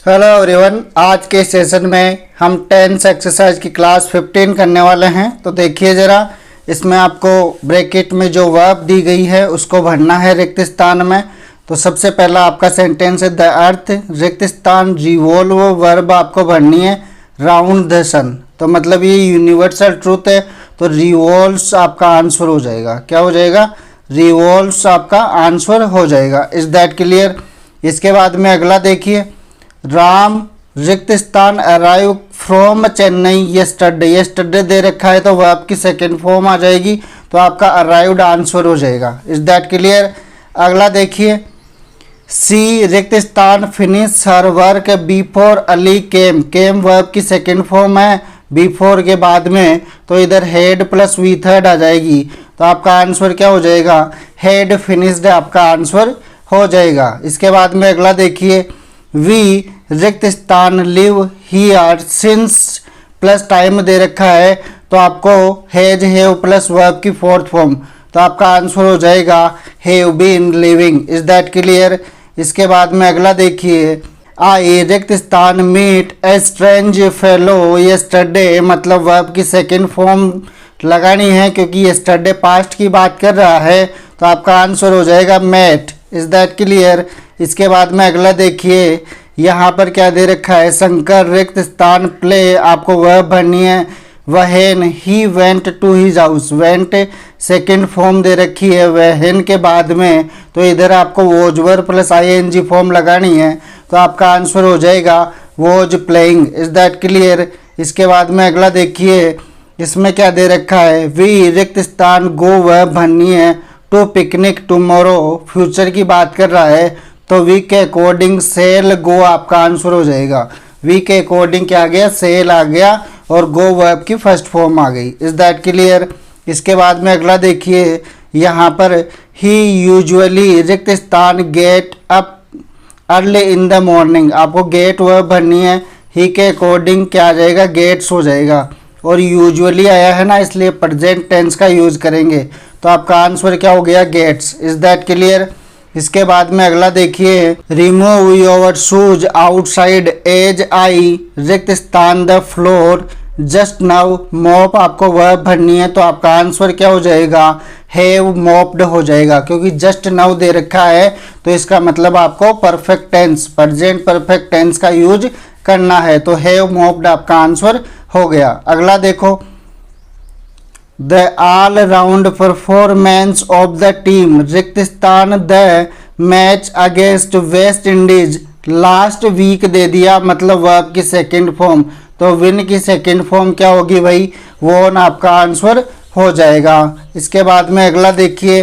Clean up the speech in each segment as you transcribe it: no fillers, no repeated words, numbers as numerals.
Hello everyone, आज के session में हम 10th एक्सरसाइज की क्लास 15 करने वाले हैं। तो देखिए ज़रा, इसमें आपको ब्रैकेट में जो वर्ब दी गई है उसको भरना है रिक्त स्थान में। तो सबसे पहला आपका सेंटेंस है द अर्थ, रिक्त स्थान रिवॉल्व, वर्ब आपको भरनी है राउंड द सन। तो मतलब ये यूनिवर्सल ट्रूथ है, तो रिवॉल्व्स आपका आंसर हो जाएगा। क्या हो जाएगा? रिवॉल्व्स आपका आंसर हो जाएगा। Is that clear? इसके बाद में अगला देखिए, राम रिक्त स्थान arrive from Chennai yesterday. Yesterday दे रखा है तो वह आपकी सेकेंड फॉर्म आ जाएगी, तो आपका अराइव्ड आंसर हो जाएगा। Is that clear? अगला देखिए, सी रिक्त स्थान finish her work before Ali came. Came verb की सेकेंड फॉर्म है बिफोर के बाद में, तो इधर हेड प्लस वी थर्ड आ जाएगी। तो आपका आंसर क्या हो जाएगा? हेड फिनिश्ड आपका आंसर हो जाएगा। इसके बाद में अगला देखिए, वी रिक्त स्थान live here since plus time दे रखा है, तो आपको हैज हैव प्लस वर्ब की फोर्थ फॉर्म, तो आपका आंसर हो जाएगा have been living. Is that clear? इसके बाद में अगला देखिए, आई रिक्त स्थान meet a strange fellow yesterday. मतलब वर्ब की सेकेंड फॉर्म लगानी है, क्योंकि यस्टरडे पास्ट की बात कर रहा है, तो आपका आंसर हो जाएगा मेट। Is that clear? इसके बाद में अगला देखिए, यहाँ पर क्या दे रखा है, शंकर रिक्त स्थान प्ले, आपको वर्ब भरनी है when he went to his house. Went second form दे रखी है वहेन के बाद में, तो इधर आपको was verb plus ING form लगानी है, तो आपका आंसर हो जाएगा was playing. Is that clear? इसके बाद में अगला देखिए, इसमें क्या दे रखा है, वी रिक्त स्थान गो वर्ब भरनी है टू पिकनिक टुमारो। फ्यूचर की बात कर रहा है, तो वी के अकॉर्डिंग सेल गो आपका आंसर हो जाएगा। वी के अकॉर्डिंग क्या आ गया? सेल आ गया, और गो वर्ब की फर्स्ट फॉर्म आ गई। Is that clear? इसके बाद में अगला देखिए, यहाँ पर ही यूजुअली रिक्त स्थान get up early in the morning, आपको गेट वर्ब भरनी है, ही के अकॉर्डिंग क्या आ जाएगा? गेट्स हो जाएगा, और यूजुअली आया है ना, इसलिए प्रेजेंट टेंस का यूज करेंगे, तो आपका आंसर क्या हो गया? गेट्स। Is that clear? इसके बाद में अगला देखिए, remove your shoes outside as I रिक्त स्थान the floor just now mop, आपको वर्ब भरनी है, तो आपका आंसर क्या हो जाएगा? हैव मॉप्ड हो जाएगा, क्योंकि जस्ट नाउ दे रखा है, तो इसका मतलब आपको perfect tense, present perfect tense का यूज करना है, तो हैव मॉप्ड आपका आंसर हो गया। अगला देखो, the all round performance of the team रिक्त स्थान the match against West Indies last week दे दिया, मतलब वर्ब की सेकेंड फॉर्म, तो विन की सेकेंड फॉर्म क्या होगी भाई? वोन आपका आंसर हो जाएगा। इसके बाद में अगला देखिए,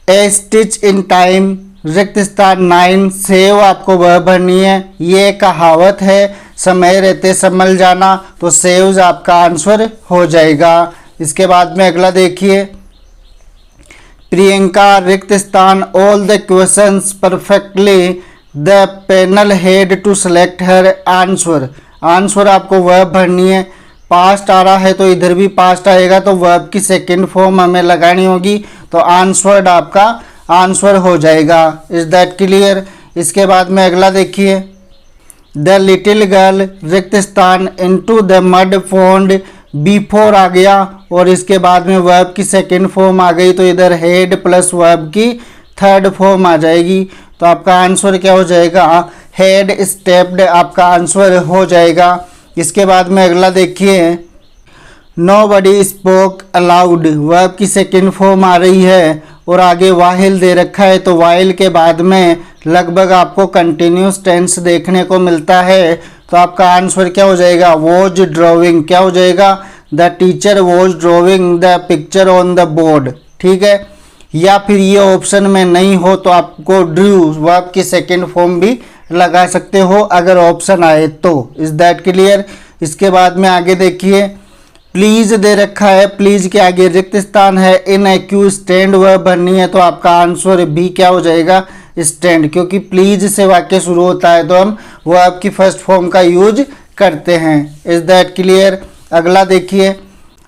ए स्टिच इन टाइम रिक्त स्थान 9 सेव, आपको वर्ब भरनी है, ये कहावत है समय रहते संभल जाना, तो सेव्स आपका आंसर हो जाएगा। इसके बाद में अगला देखिए, प्रियंका रिक्त स्थान all the questions perfectly the panel head to select her answer. Answer आपको वर्ब भरनी है, पास्ट आ रहा है तो इधर भी पास्ट आएगा, तो वर्ब की सेकेंड फॉर्म हमें लगानी होगी, तो आंसर्ड आपका आंसर हो जाएगा। Is that clear? इसके बाद में अगला देखिए, द लिटिल गर्ल रिक्त स्थान into the mud pond before आ गया, और इसके बाद में वर्ब की सेकेंड फॉर्म आ गई, तो इधर हेड प्लस वर्ब की थर्ड फॉर्म आ जाएगी, तो आपका आंसर क्या हो जाएगा? हेड स्टेप्ड आपका आंसर हो जाएगा। इसके बाद में अगला देखिए, नोबडी स्पोक अलाउड, वर्ब की सेकेंड फॉर्म आ रही है, और आगे वाहिल दे रखा है, तो वाहिल के बाद में लगभग आपको कंटिन्यूस टेंस देखने को मिलता है, तो आपका आंसर क्या हो जाएगा? Was drawing. क्या हो जाएगा? The teacher was drawing the picture on the board. ठीक है, या फिर ये ऑप्शन में नहीं हो तो आपको ड्रू वर्ब की सेकेंड फॉर्म भी लगा सकते हो अगर ऑप्शन आए तो। Is that clear? इसके बाद में आगे देखिए, प्लीज दे रखा है, प्लीज के आगे रिक्त स्थान है, इन एक्यू स्टैंड वर्ब भरनी है, तो आपका आंसर भी क्या हो जाएगा? स्टैंड, क्योंकि प्लीज से वाक्य शुरू होता है तो हम वर्ब की फर्स्ट फॉर्म का यूज करते हैं। Is that clear? अगला देखिए,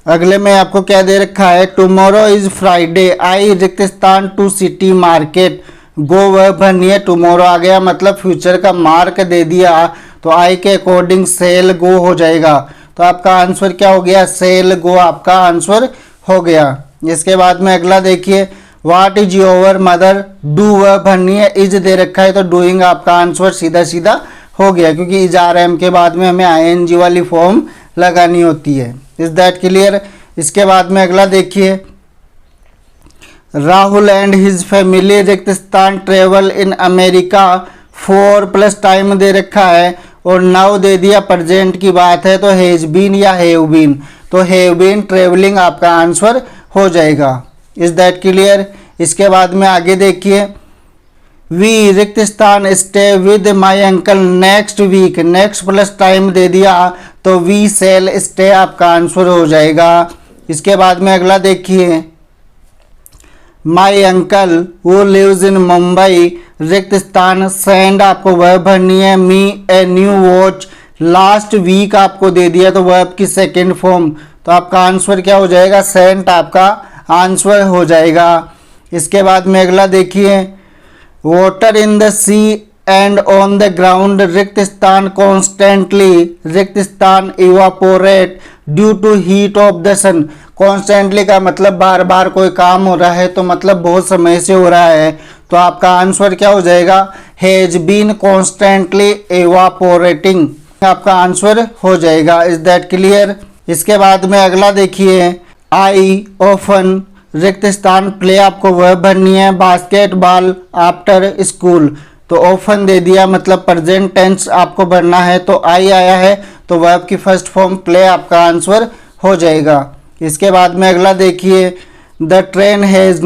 अगले में आपको क्या दे रखा है, टुमारो इज फ्राइडे आई रिक्त स्थान to city market. Go verb भरनी है, टुमारो आ गया मतलब फ्यूचर का मार्क दे दिया तो आई के अकॉर्डिंग सेल गो हो जाएगा। तो आपका आंसर क्या हो गया, सेल गो आपका आंसर हो गया। इसके बाद में अगला देखिए, what is your mother do verb भरनी है, इज दे रखा है तो डूइंग आपका आंसर सीधा सीधा हो गया, क्योंकि इज आर एम के बाद में हमें आईएनजी वाली फॉर्म लगानी होती है। Is that clear. इसके बाद में अगला देखिए, राहुल एंड हिज फैमिली रिक्त स्थान ट्रेवल इन अमेरिका 4+ टाइम दे रखा है और नाउ दे दिया प्रेजेंट की बात है तो हैज बीन या हैव बीन, तो हैव बीन ट्रेवलिंग आपका आंसर हो जाएगा। Is that clear. इसके बाद में आगे देखिए, वी रिक्त स्थान stay with my uncle next week, next plus time दे दिया तो वी सेल स्टे आपका आंसर हो जाएगा। इसके बाद में अगला देखिए, माई अंकल वो लिव्स इन मुंबई रिक्त स्थान सेंड आपको वर्ब भरनी है, me a new watch last week आपको दे दिया तो वर्ब की सेकेंड फॉर्म, तो आपका आंसर क्या हो जाएगा, सेंट आपका आंसर हो जाएगा। इसके बाद में अगला देखिए, water in the sea and on the ground रिक्त स्थान कॉन्स्टेंटली रिक्त स्थान evaporate due to heat of the sun, constantly का मतलब बार बार कोई काम हो रहा है तो मतलब बहुत समय से हो रहा है, तो आपका आंसर क्या हो जाएगा, हैज बीन कॉन्स्टेंटली इवापोरेटिंग आपका आंसर हो जाएगा। Is that clear. इसके बाद में अगला देखिए, आई ऑफन रिक्त स्थान प्ले आपको वर्ब भरनी है, बास्केटबॉल आफ्टर स्कूल, तो ऑफन दे दिया मतलब प्रेजेंट टेंस आपको भरना है तो आई आया है तो वर्ब की फर्स्ट फॉर्म प्ले आपका आंसर हो जाएगा। इसके बाद में अगला देखिए, the train has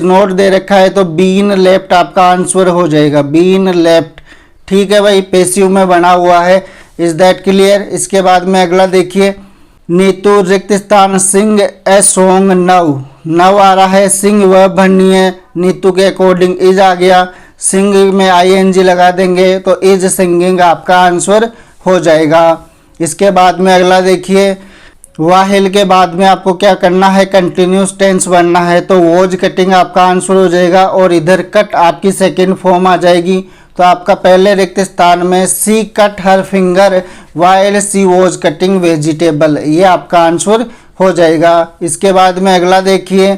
not they रखा है तो बीन लेफ्ट आपका आंसर हो जाएगा, बीन लेफ्ट। ठीक है भाई, पैसिव में बना हुआ है। Is that clear. इसके बाद में अगला देखिए, नीतू रिक्त स्थान सिंग ए सॉन्ग नव आ रहा है, सिंग वर्ब भरनी है, नीतू के अकॉर्डिंग इज आ गया, सिंग में आईएनजी लगा देंगे तो इज सिंगिंग आपका आंसर हो जाएगा। इसके बाद में अगला देखिए, वाहिल के बाद में आपको क्या करना है, कंटिन्यूस टेंस बनना है तो वॉज कटिंग आपका आंसर हो जाएगा और इधर कट आपकी सेकेंड फॉर्म आ जाएगी, तो आपका पहले रिक्त स्थान में she cut her finger while she was cutting vegetable, ये आपका आंसर हो जाएगा। इसके बाद में अगला देखिए,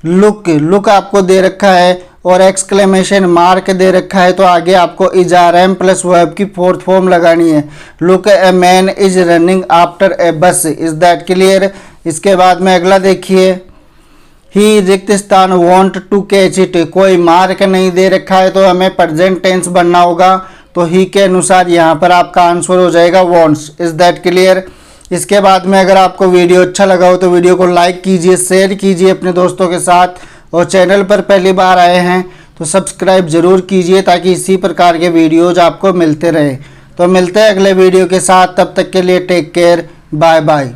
लुक आपको दे रखा है और एक्सक्लेमेशन मार्क दे रखा है तो आगे आपको is are am plus verb की फोर्थ फॉर्म लगानी है, look a man is running after a bus. Is that clear. इसके बाद में अगला देखिए, ही रिक्त स्थान वॉन्ट टू कैच इट, कोई मार्क नहीं दे रखा है तो हमें प्रेजेंट टेंस बनना होगा तो ही के अनुसार यहाँ पर आपका आंसर हो जाएगा वॉन्ट्स। Is that clear. इसके बाद में अगर आपको वीडियो अच्छा लगा हो तो वीडियो को लाइक कीजिए, शेयर कीजिए अपने दोस्तों के साथ, और चैनल पर पहली बार आए हैं तो सब्सक्राइब जरूर कीजिए ताकि इसी प्रकार के वीडियोज आपको मिलते रहे। तो मिलते हैं अगले वीडियो के साथ, तब तक के लिए टेक केयर, बाय बाय।